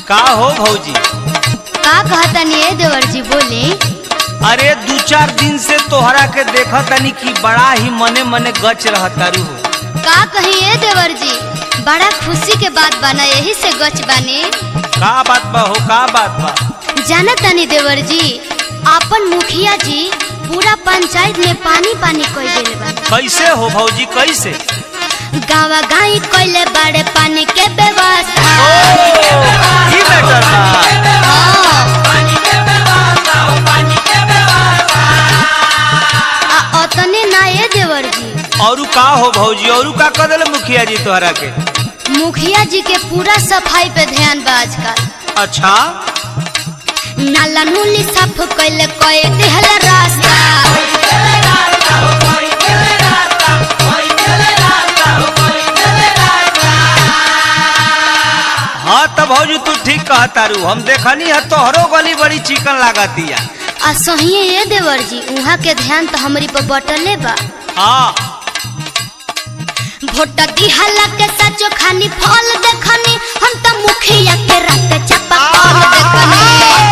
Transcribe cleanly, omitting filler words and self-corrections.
का हो भौजी? का कहता नहीं देवर जी बोले? अरे 2-4 दिन से तोहरा के देखा तनी कि बड़ा ही मने मने गच रहतारू हो। का कहिए देवर जी, बड़ा खुशी के बात बना, यही से गच बाने। का बात बा हो, का बात बा? जाना तनी देवर जी, अपन मुखिया जी पूरा पंचायत में पानी पानी कोई देले बा। कैसे हो भौजी, कैसे? गावा गाई कोइले बड़े पानी के व्यवस्था। ई बेटर बा। अतने ना ये देवर जी। औरू का हो भौजी, औरू का कर देले मुखिया जी तोहरा के? मुखिया जी के पूरा सफाई पे ध्यान बा आजकल। अच्छा, नाला नूली साफ कोइले कोई देहला रास्ता। हाँ तब भौजी तू ठीक कहतारू, हम देखनी है तोहरो गली बड़ी चिकन लागतिया। आ सहिए ये देवर जी, उहाँ के ध्यान तो हमरी पर बटले बा। हाँ भोट दिहला के सचो खानी फल